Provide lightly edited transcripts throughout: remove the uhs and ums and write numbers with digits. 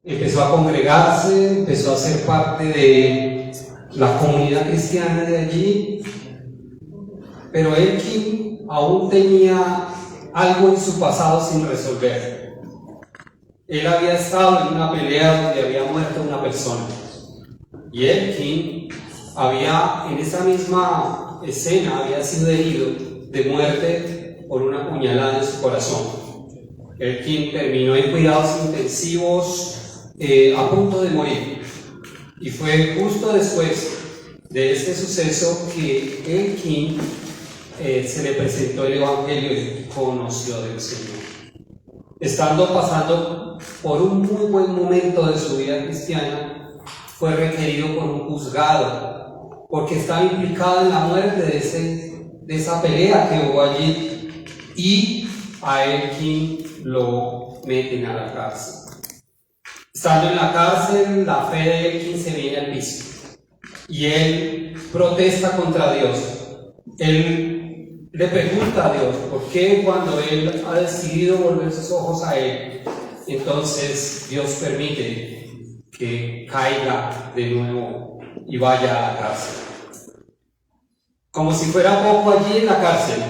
empezó a congregarse, empezó a ser parte de la comunidad cristiana de allí, pero Elkin aún tenía algo en su pasado sin resolver. Él había estado en una pelea donde había muerto una persona, y Elkin en esa misma escena había sido herido de muerte por una puñalada en su corazón. Elkin terminó en cuidados intensivos, a punto de morir, y fue justo después de este suceso que Elkin se le presentó el Evangelio y conoció del Señor. Estando pasando por un muy buen momento de su vida cristiana, fue requerido por un juzgado porque estaba implicado en la muerte de esa pelea que hubo allí, y a Elkin lo meten a la cárcel. Estando en la cárcel, la fe de Elkin se viene al piso y él protesta contra Dios. Él le pregunta a Dios por qué, cuando él ha decidido volver sus ojos a él, entonces Dios permite que caiga de nuevo y vaya a la cárcel. Como si fuera poco, allí en la cárcel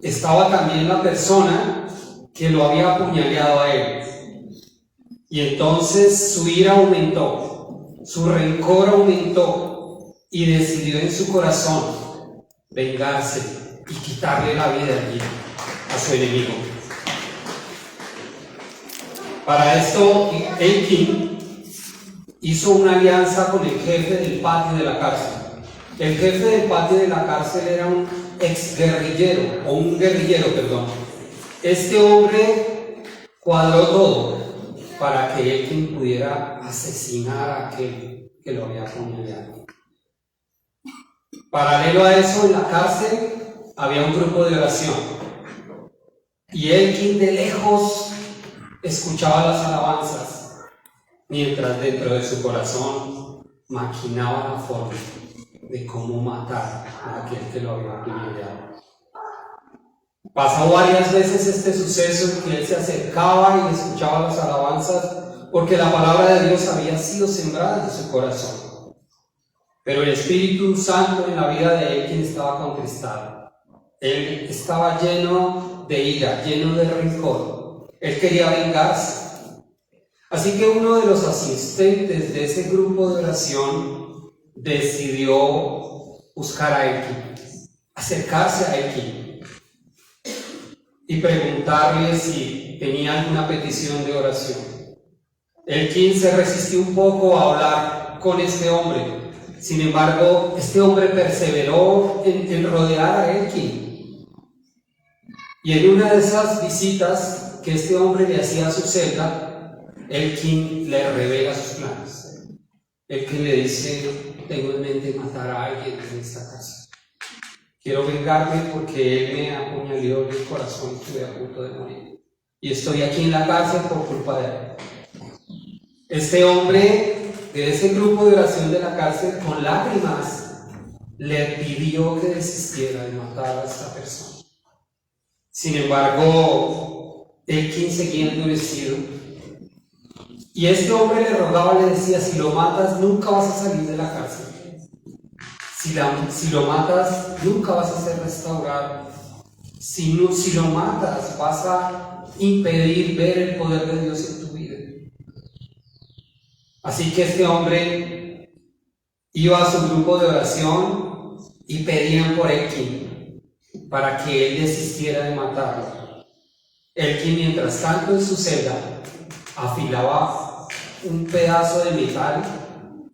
estaba también la persona que lo había apuñaleado a él. Y entonces su ira aumentó, su rencor aumentó, y decidió en su corazón vengarse y quitarle la vida allí a su enemigo. Para esto, Elkin hizo una alianza con el jefe del patio de la cárcel. El jefe del patio de la cárcel era un guerrillero. Este hombre cuadró todo para que Elkin pudiera asesinar a aquel que lo había apuñalado. Paralelo a eso, en la cárcel había un grupo de oración, y Elkin de lejos escuchaba las alabanzas, mientras dentro de su corazón maquinaba la forma de cómo matar a aquel que lo había apuñalado. Pasó varias veces este suceso en que él se acercaba y escuchaba las alabanzas, porque la palabra de Dios había sido sembrada en su corazón. Pero el Espíritu Santo en la vida de Elkin estaba contristado. Él estaba lleno de ira, lleno de rencor. Él quería vengarse. Así que uno de los asistentes de ese grupo de oración decidió buscar a Elkin, acercarse a Elkin y preguntarle si tenía alguna petición de oración. Elkin se resistió un poco a hablar con este hombre. Sin embargo, este hombre perseveró en rodear a Elkin. Y en una de esas visitas que este hombre le hacía a su celda, Elkin le revela sus planes. Elkin le dice: tengo en mente matar a alguien en esta casa. Quiero vengarme porque él me apuñaló en el corazón, estuve a punto de morir. Y estoy aquí en la cárcel por culpa de él. Este hombre de ese grupo de oración de la cárcel, con lágrimas, le pidió que desistiera de matar a esta persona. Sin embargo, Elkin seguía endurecido. Y este hombre le rogaba, le decía: si lo matas, nunca vas a salir de la cárcel. Si lo matas, nunca vas a ser restaurado. Si lo matas, vas a impedir ver el poder de Dios en tu vida. Así que este hombre iba a su grupo de oración y pedían por Elkin para que él desistiera de matarlo. Elkin, mientras tanto, en su celda afilaba un pedazo de metal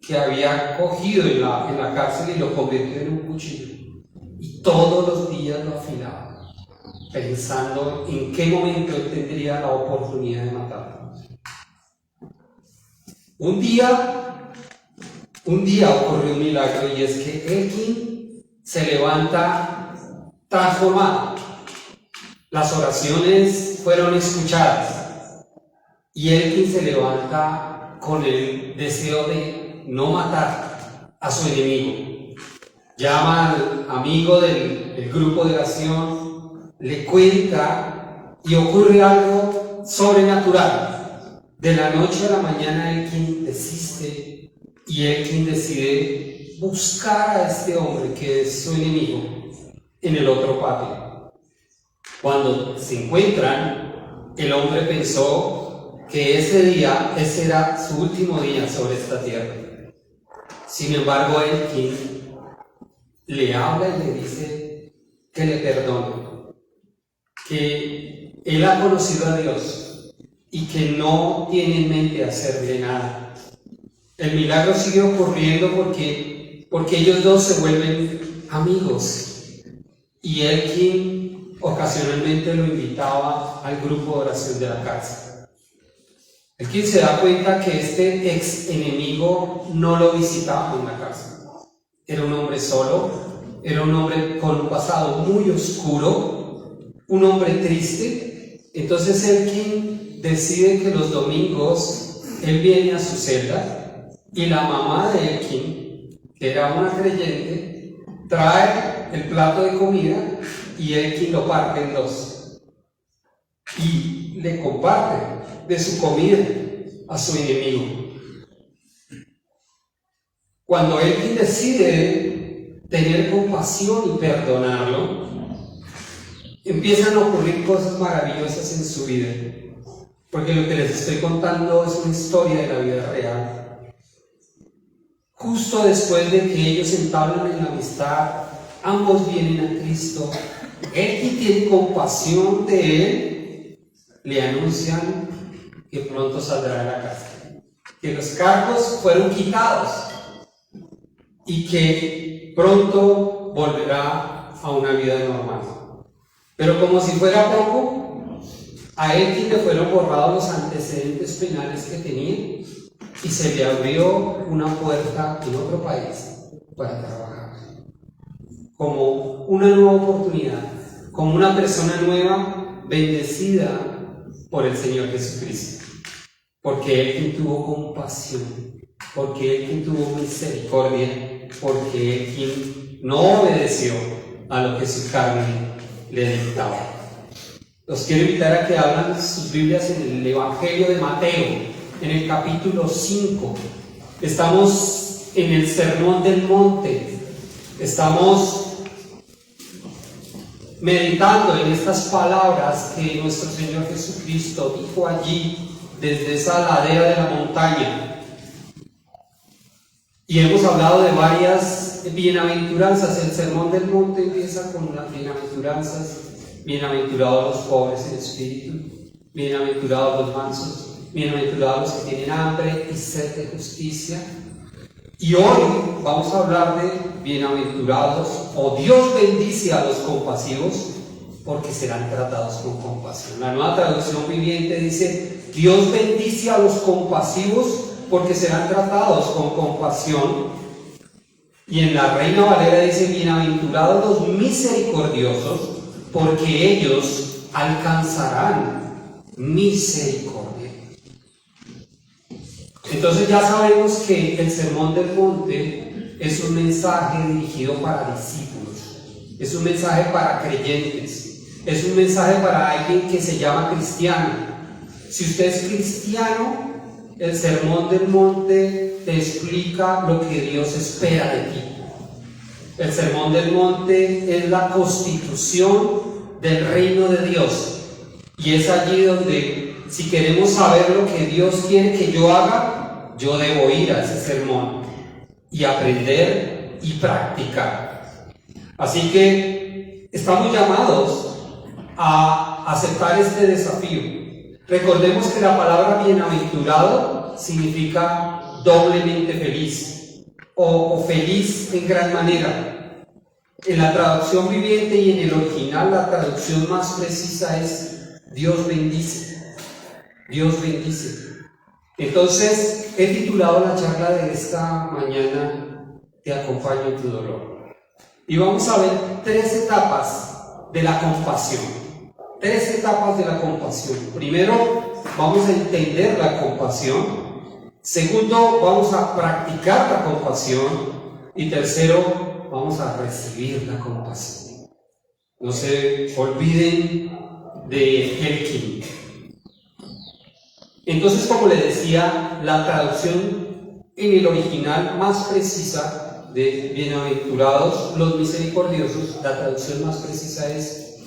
que había cogido en la cárcel y lo convirtió en un cuchillo. Y todos los días lo afilaba, pensando en qué momento él tendría la oportunidad de matarlo. Un día ocurrió un milagro, y es que Elkin se levanta transformado. Las oraciones fueron escuchadas y Elkin se levanta con el deseo de no matar a su enemigo. Llama al amigo del grupo de oración, le cuenta, y ocurre algo sobrenatural. De la noche a la mañana Elkin desiste y Elkin decide buscar a este hombre que es su enemigo en el otro patio. Cuando se encuentran, el hombre pensó que ese era su último día sobre esta tierra. Sin embargo, Elkin le habla y le dice que le perdone, que él ha conocido a Dios y que no tiene en mente hacerle nada. El milagro sigue ocurriendo porque ellos dos se vuelven amigos y Elkin ocasionalmente lo invitaba al grupo de oración de la cárcel. Elkin se da cuenta que este ex enemigo no lo visitaba en la cárcel. Era un hombre solo, era un hombre con un pasado muy oscuro, un hombre triste. Entonces Elkin decide que los domingos él viene a su celda y la mamá de Elkin, que era una creyente, trae el plato de comida y Elkin lo parte en dos y le comparte de su comida a su enemigo. Cuando Elkin decide tener compasión y perdonarlo, empiezan a ocurrir cosas maravillosas en su vida, porque lo que les estoy contando es una historia de la vida real. Justo después de que ellos entablan en la amistad, ambos vienen a Cristo. Elkin tiene compasión de él, le anuncian que pronto saldrá de la cárcel, que los cargos fueron quitados y que pronto volverá a una vida normal. Pero como si fuera poco, a Elkin le fueron borrados los antecedentes penales que tenía y se le abrió una puerta en otro país para trabajar. Como una nueva oportunidad, como una persona nueva, bendecida por el Señor Jesucristo. Porque Elkin tuvo compasión, porque Elkin tuvo misericordia, porque Elkin no obedeció a lo que su carne le dictaba. Los quiero invitar a que abran sus Biblias en el Evangelio de Mateo, en el capítulo 5. Estamos en el Sermón del Monte. Estamos meditando en estas palabras que nuestro Señor Jesucristo dijo allí desde esa ladera de la montaña. Y hemos hablado de varias bienaventuranzas. El Sermón del Monte empieza con las bienaventuranzas. Bienaventurados los pobres en espíritu, bienaventurados los mansos, bienaventurados los que tienen hambre y sed de justicia. Y hoy vamos a hablar de bienaventurados, o Dios bendice a los compasivos, porque serán tratados con compasión. La Nueva Traducción Viviente dice: Dios bendice a los compasivos, porque serán tratados con compasión. Y en la Reina Valera dice: bienaventurados los misericordiosos, porque ellos alcanzarán misericordia. Entonces ya sabemos que el Sermón del Monte es un mensaje dirigido para discípulos, es un mensaje para creyentes, es un mensaje para alguien que se llama cristiano. Si usted es cristiano, el Sermón del Monte te explica lo que Dios espera de ti. El Sermón del Monte es la constitución del reino de Dios, y es allí donde, si queremos saber lo que Dios quiere que yo haga, yo debo ir a ese sermón y aprender y practicar. Así que estamos llamados a aceptar este desafío. Recordemos que la palabra bienaventurado significa doblemente feliz o feliz en gran manera. En la traducción viviente y en el original, la traducción más precisa es Dios bendice. Dios bendice. Entonces, he titulado la charla de esta mañana: Te acompaño en tu dolor. Y vamos a ver 3 etapas de la compasión. 3 etapas de la compasión. Primero, vamos a entender la compasión. Segundo, vamos a practicar la compasión. Y tercero, vamos a recibir la compasión. No se olviden de Elkin. Entonces, como le decía, la traducción en el original más precisa de bienaventurados los misericordiosos, la traducción más precisa es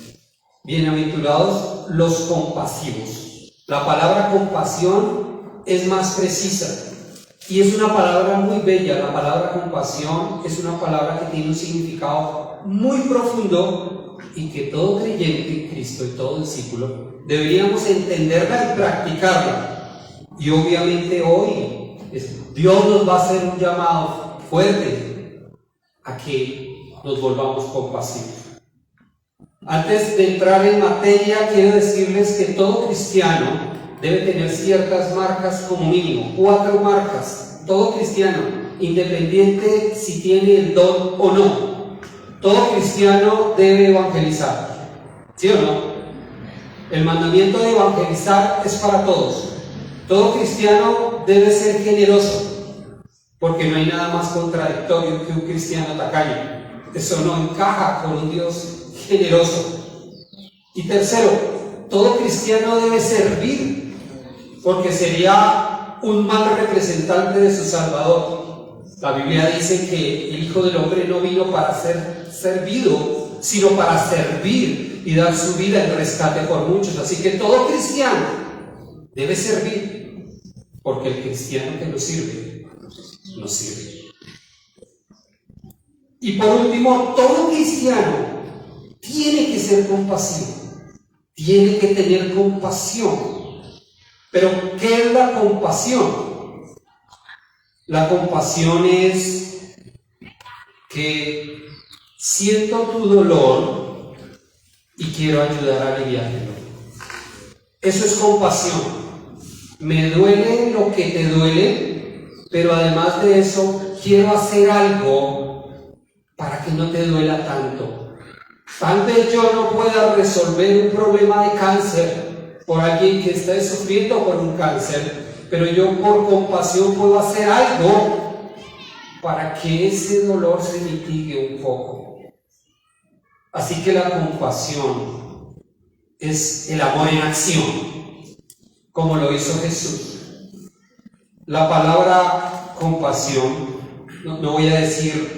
bienaventurados los compasivos. La palabra compasión es más precisa y es una palabra muy bella. La palabra compasión es una palabra que tiene un significado muy profundo y que todo creyente en Cristo y todo discípulo deberíamos entenderla y practicarla. Y obviamente hoy Dios nos va a hacer un llamado fuerte a que nos volvamos compasivos. Antes de entrar en materia, quiero decirles que todo cristiano debe tener ciertas marcas como mínimo, 4 marcas. Todo cristiano, independiente si tiene el don o no, todo cristiano debe evangelizar. ¿Sí o no? El mandamiento de evangelizar es para todos. Todo cristiano debe ser generoso, porque no hay nada más contradictorio que un cristiano tacaño. Eso no encaja con un Dios generoso. Y tercero, todo cristiano debe servir, porque sería un mal representante de su Salvador. La Biblia dice que el Hijo del Hombre no vino para ser servido, sino para servir y dar su vida en rescate por muchos. Así que todo cristiano debe servir, porque el cristiano que no sirve, no sirve. Y por último, todo cristiano tiene que ser compasivo, tiene que tener compasión. Pero, ¿qué es la compasión? La compasión es que siento tu dolor y quiero ayudar a aliviarlo. Eso es compasión. Me duele lo que te duele, pero además de eso, quiero hacer algo para que no te duela tanto. Tal vez yo no pueda resolver un problema de cáncer por alguien que esté sufriendo por un cáncer, pero yo por compasión puedo hacer algo para que ese dolor se mitigue un poco. Así que la compasión es el amor en acción, como lo hizo Jesús. La palabra compasión, no voy a decir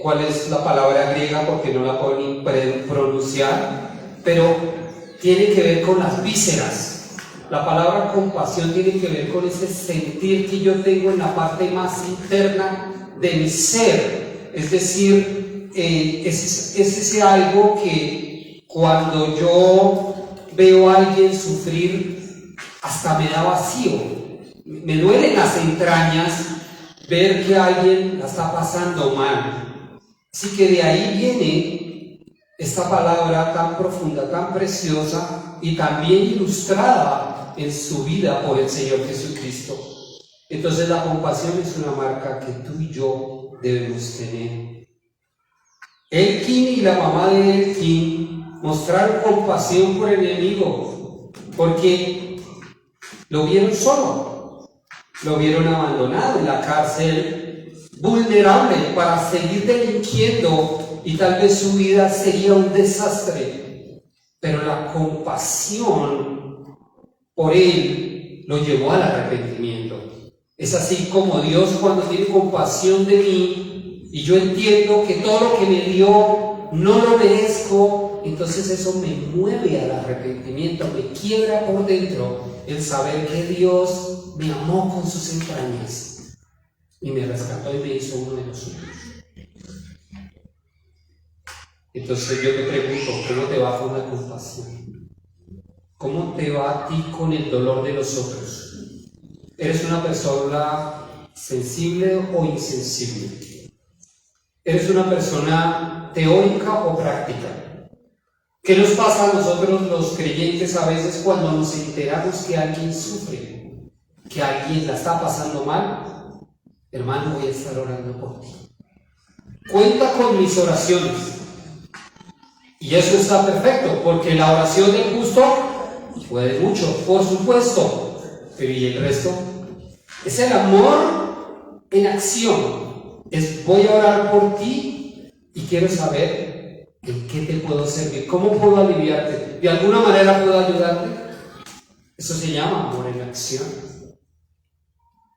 cuál es la palabra griega porque no la puedo ni pronunciar, pero tiene que ver con las vísceras. La palabra compasión tiene que ver con ese sentir que yo tengo en la parte más interna de mi ser. Es decir, es ese algo que cuando yo veo a alguien sufrir, hasta me da vacío. Me duelen las entrañas ver que alguien la está pasando mal. Así que de ahí viene esta palabra tan profunda, tan preciosa y también ilustrada en su vida por el Señor Jesucristo. Entonces la compasión es una marca que tú y yo debemos tener. Elkin y la mamá de Elkin mostraron compasión por el enemigo porque lo vieron solo, lo vieron abandonado en la cárcel, vulnerable para seguir delinquiendo, y tal vez su vida sería un desastre, pero la compasión por él lo llevó al arrepentimiento. Es así como Dios, cuando tiene compasión de mí y yo entiendo que todo lo que me dio no lo merezco, entonces eso me mueve al arrepentimiento, me quiebra por dentro el saber que Dios me amó con sus entrañas y me rescató y me hizo uno de los suyos. Entonces yo te pregunto, ¿cómo te va con la compasión? ¿Cómo te va a ti con el dolor de los otros? ¿Eres una persona sensible o insensible? ¿Eres una persona teórica o práctica? ¿Qué nos pasa a nosotros los creyentes a veces cuando nos enteramos que alguien sufre, que alguien la está pasando mal? Hermano, voy a estar orando por ti. Cuenta con mis oraciones. Y eso está perfecto, porque la oración del justo puede mucho, por supuesto. Pero ¿y el resto? Es el amor en acción. Es voy a orar por ti y quiero saber en qué te puedo servir, cómo puedo aliviarte, de alguna manera puedo ayudarte. Eso se llama amor en acción.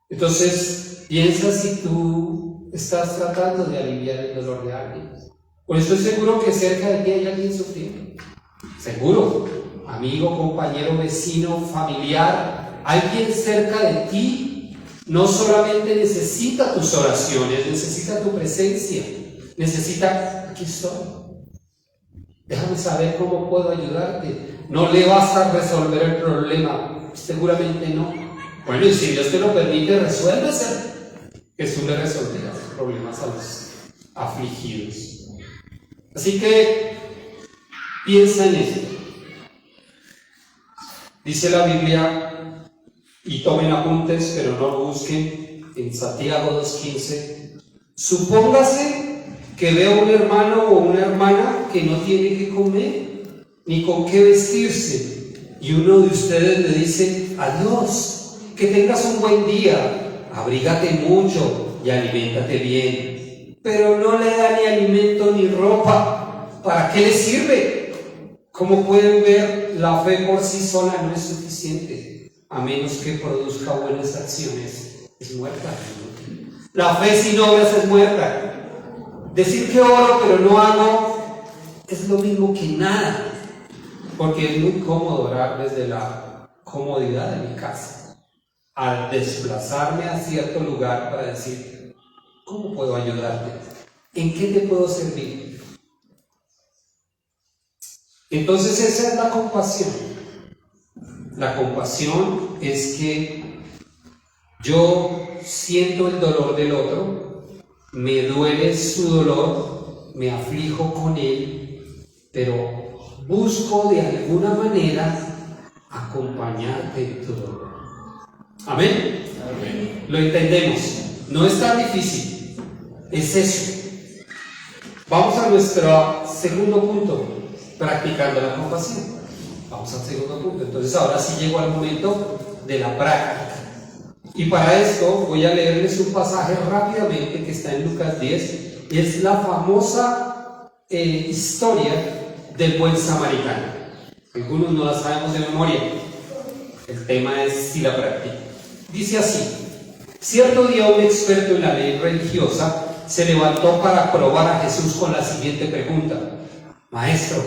Entonces, piensa si tú estás tratando de aliviar el dolor de alguien. Pues estoy seguro que cerca de ti hay alguien sufriendo. Seguro. Amigo, compañero, vecino, familiar, alguien cerca de ti no solamente necesita tus oraciones, necesita tu presencia, necesita, aquí estoy, déjame saber cómo puedo ayudarte. No le vas a resolver el problema, seguramente no. Bueno, y si Dios te lo permite, resuélvese. Jesús le resolverá los problemas a los afligidos. Así que piensa en esto. Dice la Biblia, y tomen apuntes, pero no lo busquen, en Santiago 2:15, supóngase que veo a un hermano o una hermana que no tiene que comer, ni con qué vestirse, y uno de ustedes le dice, adiós, que tengas un buen día, abrígate mucho y aliméntate bien, pero no le da ni alimento ni ropa, ¿para qué le sirve? Como pueden ver, la fe por sí sola no es suficiente, a menos que produzca buenas acciones. Es muerta. La fe sin obras es muerta. Decir que oro pero no hago es lo mismo que nada, porque es muy cómodo orar desde la comodidad de mi casa, al desplazarme a cierto lugar para decir, ¿cómo puedo ayudarte? ¿En qué te puedo servir? Entonces esa es la compasión. La compasión es que yo siento el dolor del otro, me duele su dolor, me aflijo con él, pero busco de alguna manera acompañarte en tu dolor. ¿Amén? Amén. Lo entendemos. No es tan difícil. Es eso. Vamos a nuestro segundo punto. Practicando la compasión. Vamos al segundo punto. Entonces ahora sí llegó al momento de la práctica. Y para esto voy a leerles un pasaje rápidamente que está en Lucas 10. Es la famosa historia del buen samaritano. Algunos no la sabemos de memoria. El tema es si la practica. Dice así: cierto día un experto en la ley religiosa se levantó para probar a Jesús con la siguiente pregunta: Maestro,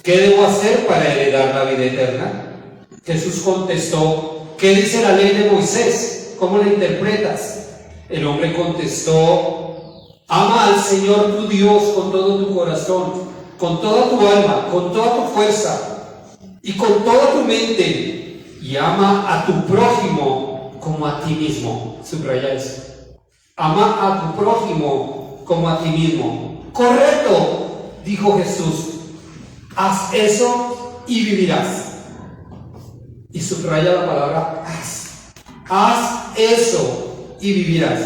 ¿qué debo hacer para heredar la vida eterna? Jesús contestó: ¿qué dice la ley de Moisés? ¿Cómo la interpretas? El hombre contestó: ama al Señor tu Dios con todo tu corazón, con toda tu alma, con toda tu fuerza y con toda tu mente, y ama a tu prójimo como a ti mismo. Subraya eso. Ama a tu prójimo como a ti mismo. Correcto, dijo Jesús. Haz eso y vivirás. Y subraya la palabra haz. Haz eso y vivirás.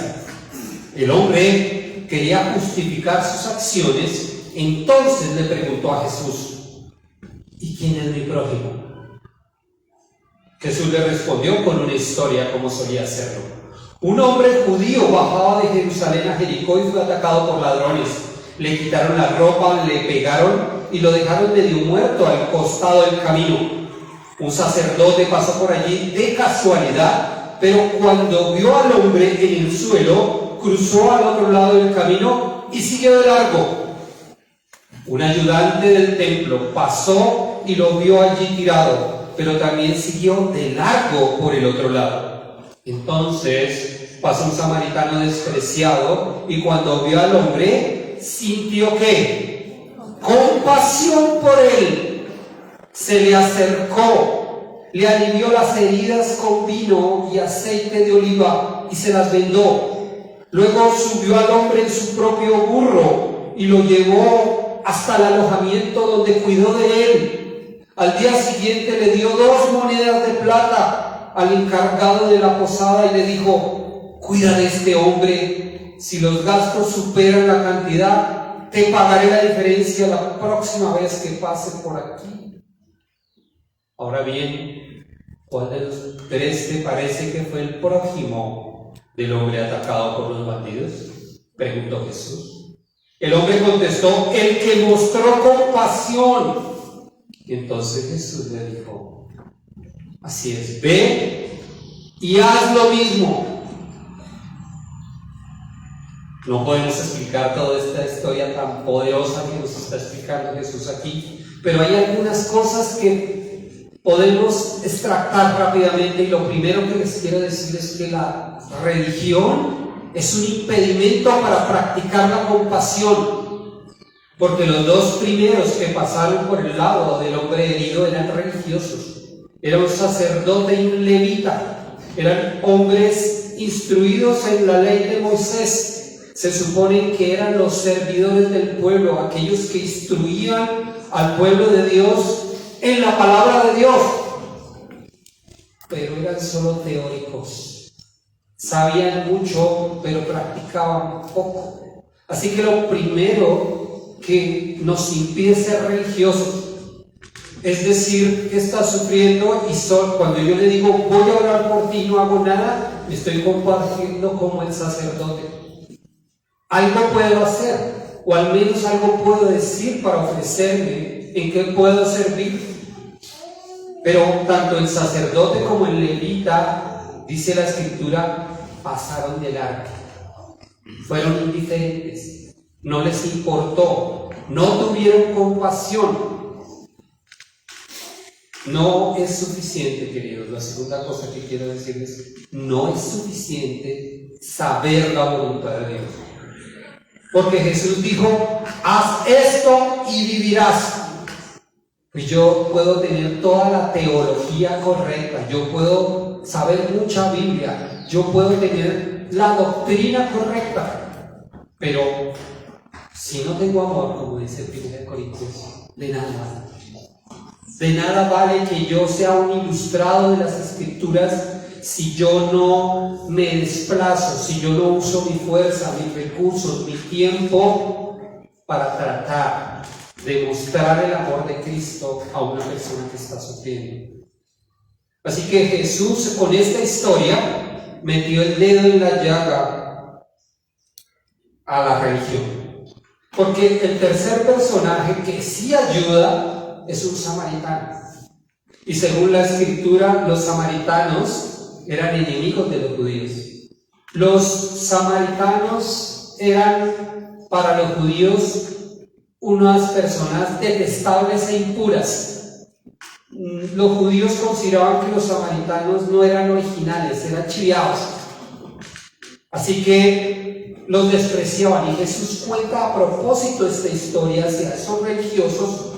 El hombre quería justificar sus acciones, entonces le preguntó a Jesús: ¿y quién es mi prójimo? Jesús le respondió con una historia, como solía hacerlo. Un hombre judío bajaba de Jerusalén a Jericó y fue atacado por ladrones. Le quitaron la ropa, le pegaron y lo dejaron medio muerto al costado del camino. Un sacerdote pasó por allí de casualidad, pero cuando vio al hombre en el suelo, cruzó al otro lado del camino y siguió de largo. Un ayudante del templo pasó y lo vio allí tirado, pero también siguió de largo por el otro lado. Entonces pasó un samaritano despreciado y cuando vio al hombre, sintió ¿qué? Compasión por él. Se le acercó, le alivió las heridas con vino y aceite de oliva y se las vendó. Luego subió al hombre en su propio burro y lo llevó hasta el alojamiento donde cuidó de él. Al día siguiente le dio 2 monedas de plata al encargado de la posada y le dijo: cuida de este hombre, si los gastos superan la cantidad, te pagaré la diferencia la próxima vez que pase por aquí. Ahora bien, ¿cuál de los 3 te parece que fue el prójimo del hombre atacado por los bandidos?, preguntó Jesús. El hombre contestó: el que mostró compasión. Y entonces Jesús le dijo: Así es, ve y haz lo mismo. No podemos explicar toda esta historia tan poderosa que nos está explicando Jesús aquí, pero hay algunas cosas que podemos extractar rápidamente, y lo primero que les quiero decir es que la religión es un impedimento para practicar la compasión, porque los dos primeros que pasaron por el lado del hombre herido eran religiosos, era un sacerdote y un levita, eran hombres instruidos en la ley de Moisés. Se supone que eran los servidores del pueblo, aquellos que instruían al pueblo de Dios en la palabra de Dios, pero eran solo teóricos, sabían mucho pero practicaban poco. Así que lo primero que nos impide ser religiosos, es decir, que estás sufriendo y cuando yo le digo voy a orar por ti y no hago nada, me estoy compartiendo como el sacerdote. Algo puedo hacer, o al menos algo puedo decir para ofrecerme en qué puedo servir. Pero tanto el sacerdote como el levita, dice la Escritura, pasaron de largo. Fueron indiferentes, no les importó, no tuvieron compasión. No es suficiente, queridos. La segunda cosa que quiero decirles, no es suficiente saber la voluntad de Dios. Porque Jesús dijo, haz esto y vivirás. Pues yo puedo tener toda la teología correcta, yo puedo saber mucha Biblia, yo puedo tener la doctrina correcta, pero si no tengo amor, como dice 1 Corintios, de nada vale que yo sea un ilustrado de las Escrituras si yo no me desplazo, si yo no uso mi fuerza, mis recursos, mi tiempo para tratar de mostrar el amor de Cristo a una persona que está sufriendo. Así que Jesús con esta historia metió el dedo en la llaga a la religión. Porque el tercer personaje que sí ayuda es un samaritano. Y según la Escritura, los samaritanos eran enemigos de los judíos. Los samaritanos eran para los judíos unas personas detestables e impuras. Los judíos consideraban que los samaritanos no eran originales, eran chiviados. Así que los despreciaban, y Jesús cuenta a propósito esta historia hacia esos religiosos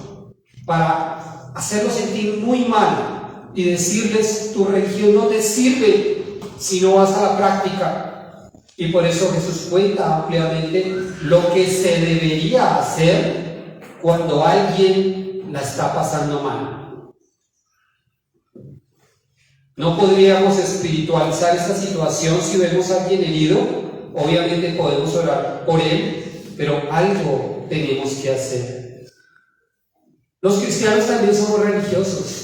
para hacerlos sentir muy mal y decirles, tu religión no te sirve si no vas a la práctica. Y por eso Jesús cuenta ampliamente lo que se debería hacer cuando alguien la está pasando mal. No podríamos espiritualizar esta situación si vemos a alguien herido. Obviamente podemos orar por él, pero algo tenemos que hacer. Los cristianos también somos religiosos.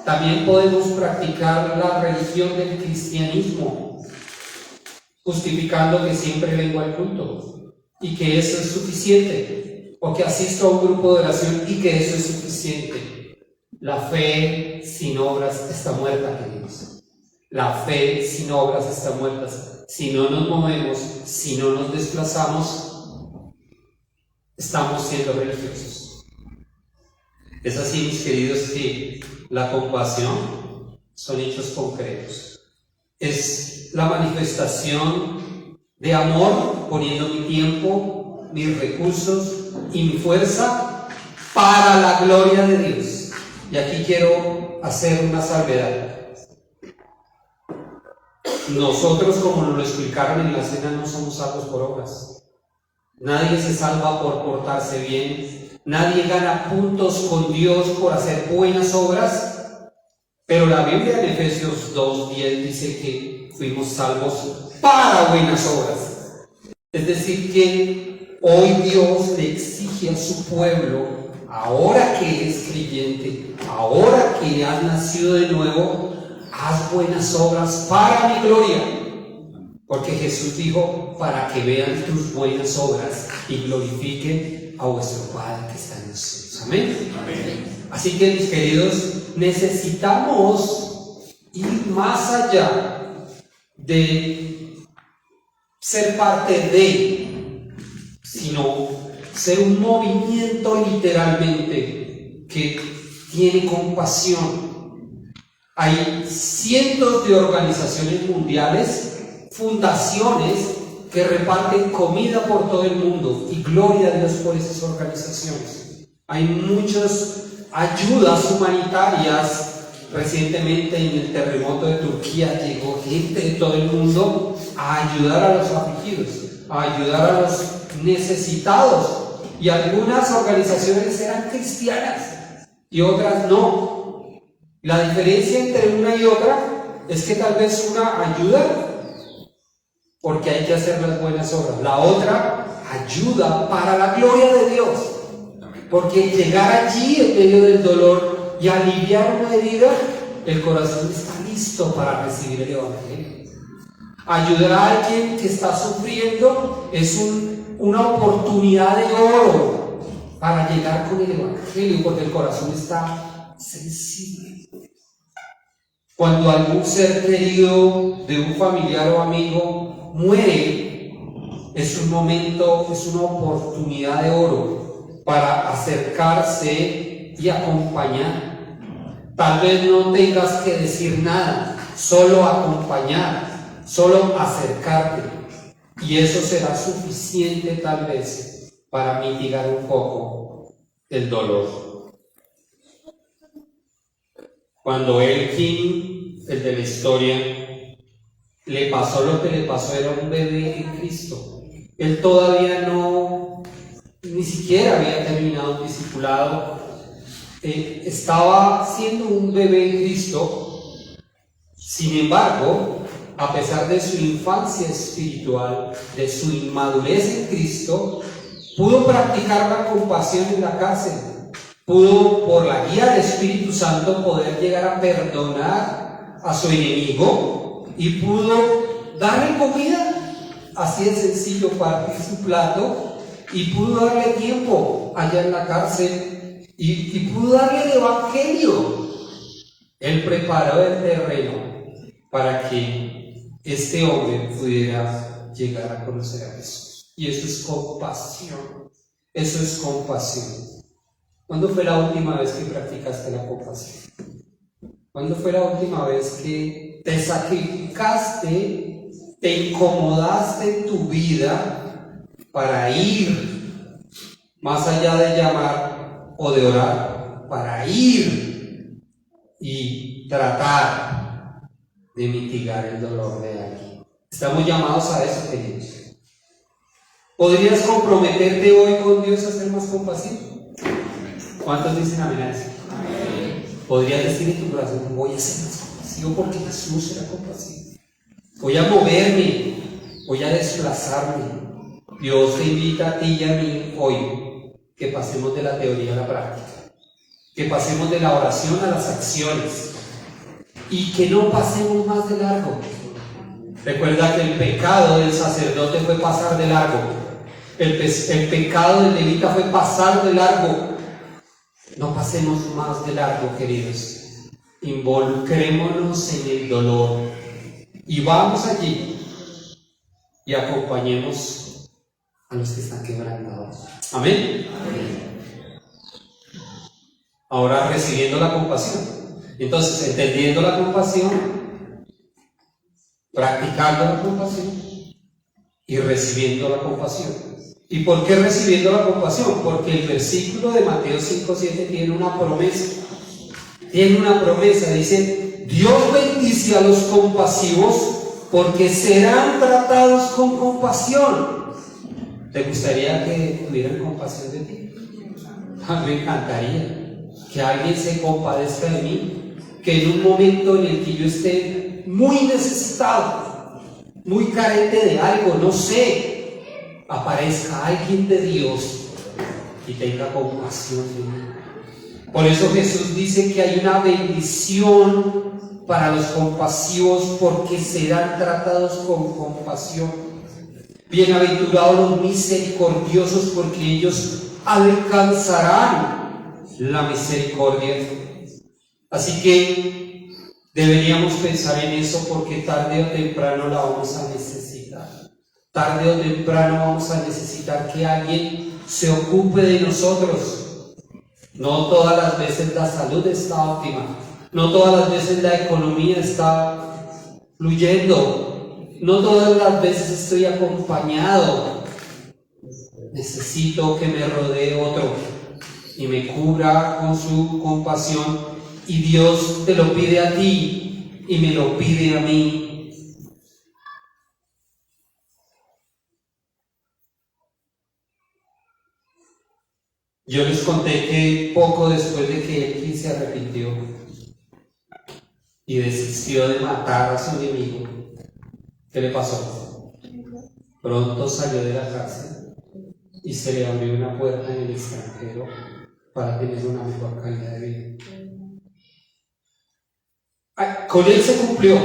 También podemos practicar la religión del cristianismo, justificando que siempre vengo al culto y que eso es suficiente, o que asisto a un grupo de oración y que eso es suficiente. La fe sin obras está muerta, queridos. La fe sin obras está muerta. Si no nos movemos, si no nos desplazamos, estamos siendo religiosos. Es así, mis queridos, que la compasión son hechos concretos. Es la manifestación de amor poniendo mi tiempo, mis recursos y mi fuerza para la gloria de Dios. Y aquí quiero hacer una salvedad. Nosotros, como nos lo explicaron en la cena, no somos salvos por obras. Nadie se salva por portarse bien. Nadie gana puntos con Dios por hacer buenas obras. Pero la Biblia en Efesios 2:10 dice que fuimos salvos para buenas obras. Es decir, que hoy Dios le exige a su pueblo, ahora que es creyente, ahora que has nacido de nuevo, haz buenas obras para mi gloria. Porque Jesús dijo, para que vean tus buenas obras y glorifiquen a vuestro Padre que está en los cielos. Amén. Amén. Así que, mis queridos, necesitamos ir más allá de ser parte de, sino ser un movimiento literalmente que tiene compasión. Hay cientos de organizaciones mundiales, fundaciones que reparten comida por todo el mundo, y gloria a Dios por esas organizaciones. Hay muchas ayudas humanitarias. Recientemente en el terremoto de Turquía llegó gente de todo el mundo a ayudar a los afligidos, a ayudar a los necesitados, y algunas organizaciones eran cristianas y otras no. La diferencia entre una y otra es que tal vez una ayuda porque hay que hacer las buenas obras, la otra ayuda para la gloria de Dios, porque llegar allí en medio del dolor y aliviar una herida, el corazón está listo para recibir el Evangelio. Ayudar a alguien que está sufriendo es una oportunidad de oro para llegar con el Evangelio, porque el corazón está sensible. Cuando algún ser querido de un familiar o amigo muere, es un momento, es una oportunidad de oro para acercarse y acompañar. Tal vez no tengas que decir nada, solo acompañar, solo acercarte, y eso será suficiente tal vez para mitigar un poco el dolor. Cuando Elkin, el de la historia, le pasó lo que le pasó, era un bebé en Cristo. Él todavía ni siquiera había terminado un discipulado. Estaba siendo un bebé en Cristo. Sin embargo, a pesar de su infancia espiritual, de su inmadurez en Cristo, pudo practicar la compasión en la cárcel. Pudo, por la guía del Espíritu Santo, poder llegar a perdonar a su enemigo, y pudo darle comida, así de sencillo, partir su plato, y pudo darle tiempo allá en la cárcel, y pudo darle el Evangelio. Él preparó el terreno para que este hombre pudiera llegar a conocer a Jesús. Y eso es compasión. Eso es compasión. ¿Cuándo fue la última vez que practicaste la compasión? ¿Cuándo fue la última vez que te sacrificaste, te incomodaste en tu vida para ir más allá de llamar o de orar, para ir y tratar de mitigar el dolor de alguien? Estamos llamados a eso, queridos. ¿Podrías comprometerte hoy con Dios a ser más compasivo? ¿Cuántos dicen amén a eso? Amén. ¿Podrías decir en tu corazón: voy a ser más compasivo porque Jesús era compasivo? Voy a moverme, voy a desplazarme. Dios te invita a ti y a mí hoy que pasemos de la teoría a la práctica, que pasemos de la oración a las acciones, y que no pasemos más de largo. Recuerda que el pecado del sacerdote fue pasar de largo, el pecado del levita fue pasar de largo. No pasemos más de largo, queridos. Involucrémonos en el dolor y vamos allí y acompañemos a los que están quebrantados. Amén. Amén. Ahora, recibiendo la compasión. Entonces, entendiendo la compasión, practicando la compasión y recibiendo la compasión. ¿Y por qué recibiendo la compasión? Porque el versículo de Mateo 5:7 tiene una promesa. Tiene una promesa, dice: Dios bendice a los compasivos porque serán tratados con compasión. ¿Te gustaría que tuvieran compasión de ti? Me encantaría que alguien se compadezca de mí, que en un momento en el que yo esté muy necesitado, muy carente de algo, no sé, aparezca alguien de Dios y tenga compasión de mí. Por eso Jesús dice que hay una bendición para los compasivos porque serán tratados con compasión. Bienaventurados los misericordiosos porque ellos alcanzarán la misericordia. Así que Deberíamos pensar en eso porque tarde o temprano la vamos a necesitar. Tarde o temprano vamos a necesitar que alguien se ocupe de nosotros. No todas las veces la salud está óptima. No todas las veces la economía está fluyendo. No todas las veces estoy acompañado. Necesito que me rodee otro y me cubra con su compasión. Y Dios te lo pide a ti y me lo pide a mí. Yo les conté que poco después de que Elkin se arrepintió y desistió de matar a su enemigo, ¿qué le pasó? Pronto salió de la cárcel y se le abrió una puerta en el extranjero para tener una mejor calidad de vida. Con él se cumplió.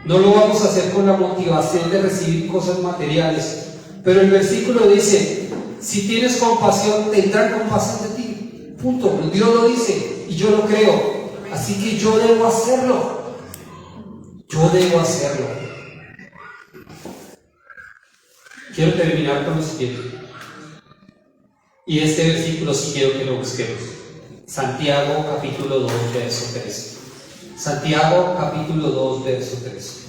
No lo vamos a hacer con la motivación de recibir cosas materiales, pero el versículo dice: si tienes compasión, tendrán compasión de ti. Punto. Dios lo dice y yo lo creo. Así que yo debo hacerlo. Yo debo hacerlo. Quiero terminar con lo siguiente. Y este versículo sí quiero que lo busquemos. Santiago capítulo 2, verso 13. Santiago capítulo 2, verso 13.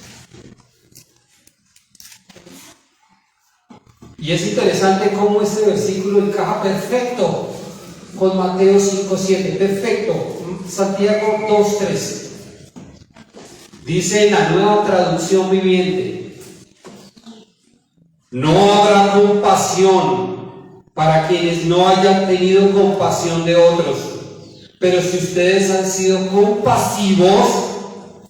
Y es interesante cómo este versículo encaja perfecto con Mateo 5:7. Perfecto. Santiago 2:13. Dice en la Nueva Traducción Viviente: no habrá compasión para quienes no hayan tenido compasión de otros. Pero si ustedes han sido compasivos,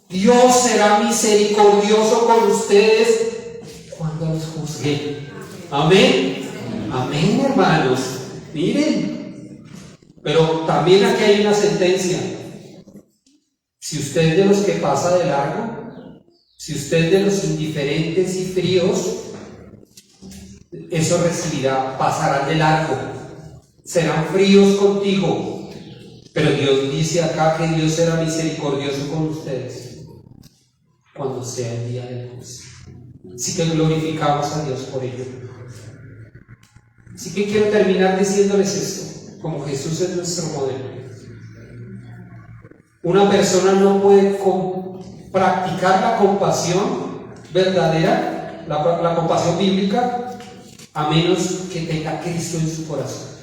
Dios será misericordioso con ustedes cuando los juzgue. Amén. Amén, hermanos. Miren. Pero también aquí hay una sentencia. Si usted es de los que pasa de largo, si usted es de los indiferentes y fríos, eso recibirá, pasarán de largo. Serán fríos contigo. Pero Dios dice acá que Dios será misericordioso con ustedes cuando sea el día del juicio. Así que glorificamos a Dios por ello. Así que quiero terminar diciéndoles esto, como Jesús es nuestro modelo. Una persona no puede practicar la compasión verdadera, la compasión bíblica, a menos que tenga a Cristo en su corazón.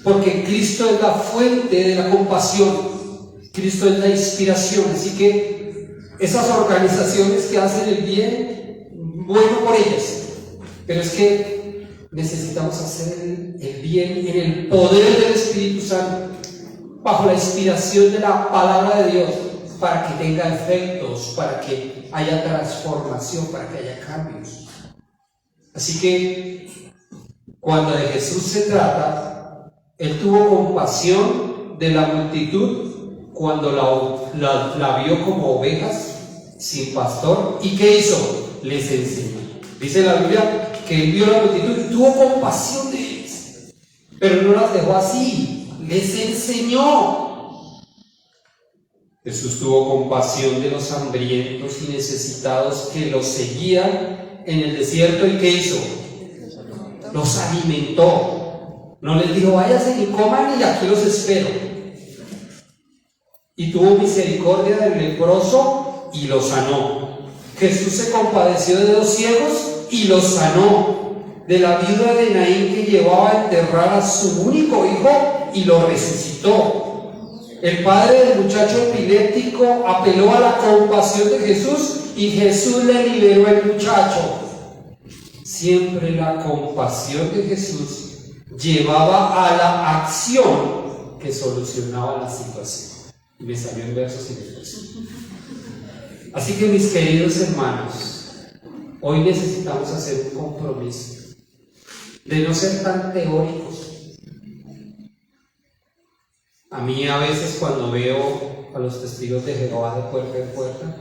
Porque Cristo es la fuente de la compasión, Cristo es la inspiración. Así que esas organizaciones que hacen el bien, bueno por ellas, pero es que necesitamos hacer el bien en el poder del Espíritu Santo, bajo la inspiración de la palabra de Dios, para que tenga efectos, para que haya transformación, para que haya cambios. Así que cuando de Jesús se trata, Él tuvo compasión de la multitud cuando la vio como ovejas sin pastor. ¿Y qué hizo? Les enseñó. Dice la Biblia que Él vio la multitud y tuvo compasión de ellas, pero no las dejó así, les enseñó. Jesús tuvo compasión de los hambrientos y necesitados que los seguían en el desierto. ¿Y qué hizo? Los alimentó. No les dijo: váyanse y coman y aquí los espero. Y tuvo misericordia del leproso y lo sanó. Jesús se compadeció de 2 ciegos y los sanó. De la viuda de Naín que llevaba a enterrar a su único hijo y lo resucitó. El padre del muchacho epiléptico apeló a la compasión de Jesús y Jesús le liberó al muchacho. Siempre la compasión de Jesús llevaba a la acción que solucionaba la situación. Y me salió el verso sin esfuerzo. Así que, mis queridos hermanos, hoy necesitamos hacer un compromiso de no ser tan teóricos. A mí a veces, cuando veo a los testigos de Jehová de puerta en puerta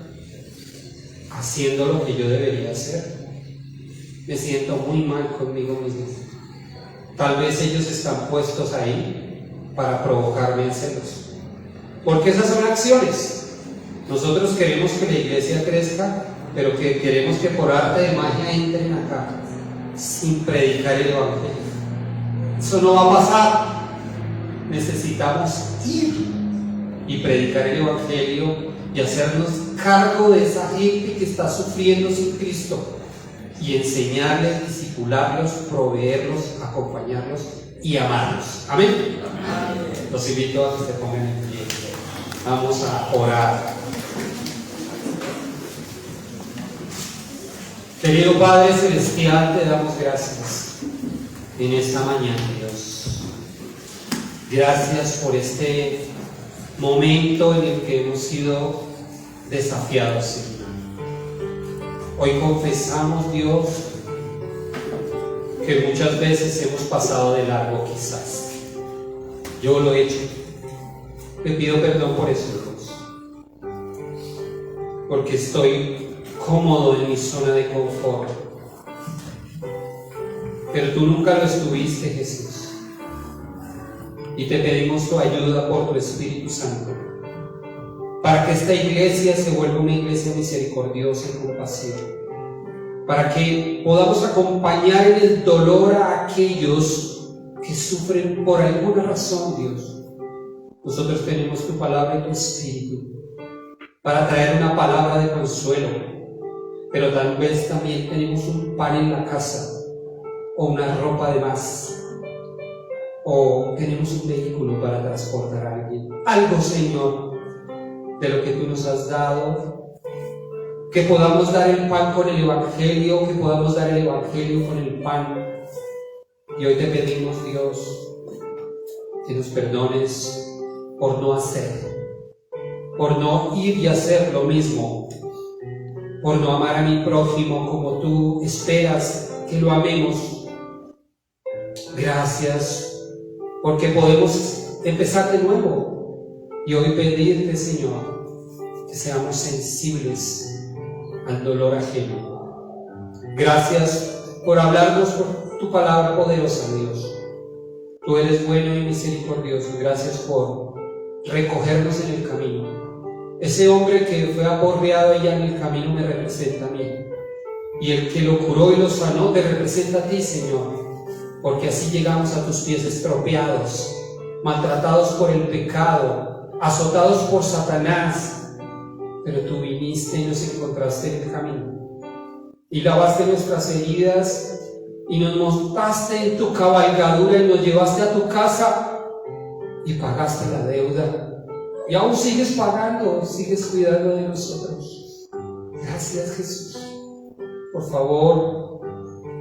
haciendo lo que yo debería hacer, me siento muy mal conmigo mismo. Tal vez ellos están puestos ahí para provocarme en celos, porque esas son acciones. Nosotros queremos que la iglesia crezca, pero que queremos que por arte de magia entren acá sin predicar el evangelio. Eso no va a pasar. Necesitamos ir y predicar el evangelio y hacernos cargo de esa gente que está sufriendo sin Cristo y enseñarles, discipularlos, proveerlos, acompañarlos y amarlos. Amén. Amén. Los invito a que se pongan en pie. Vamos a orar. Querido Padre Celestial, te damos gracias en esta mañana, Dios. Gracias por este momento en el que hemos sido desafiados, Señor. Hoy confesamos, Dios, que muchas veces hemos pasado de largo, quizás. Yo lo he hecho. Te pido perdón por eso, Dios. Porque estoy cómodo en mi zona de confort. Pero tú nunca lo estuviste, Jesús. Y te pedimos tu ayuda por tu Espíritu Santo, para que esta iglesia se vuelva una iglesia misericordiosa y compasiva, para que podamos acompañar en el dolor a aquellos que sufren por alguna razón, Dios. Nosotros tenemos tu palabra y tu Espíritu para traer una palabra de consuelo, pero tal vez también tenemos un pan en la casa, o una ropa de más, o tenemos un vehículo para transportar a alguien. Algo, Señor, de lo que tú nos has dado, que podamos dar el pan con el evangelio, que podamos dar el evangelio con el pan. Y hoy te pedimos, Dios, que nos perdones por no hacer, por no ir y hacer lo mismo, por no amar a mi prójimo como tú esperas que lo amemos. Gracias, porque podemos empezar de nuevo y hoy pedirte, Señor, que seamos sensibles al dolor ajeno. Gracias por hablarnos por tu palabra poderosa, Dios. Tú eres bueno y misericordioso. Gracias por recogernos en el camino. Ese hombre que fue aporreado allá en el camino me representa a mí, y el que lo curó y lo sanó te representa a ti, Señor. Porque así llegamos a tus pies estropeados, maltratados por el pecado, azotados por Satanás, pero tú viniste y nos encontraste en el camino y lavaste nuestras heridas y nos montaste en tu cabalgadura y nos llevaste a tu casa y pagaste la deuda y aún sigues pagando, sigues cuidando de nosotros. Gracias, Jesús. Por favor,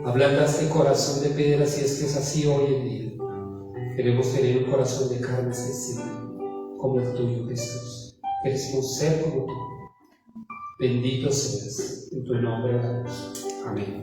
ablanda este corazón de piedra si es que es así hoy en día. Queremos tener un corazón de carne sensible como el tuyo, Jesús. Queremos ser como tú. Bendito seas. En tu nombre oramos. Amén.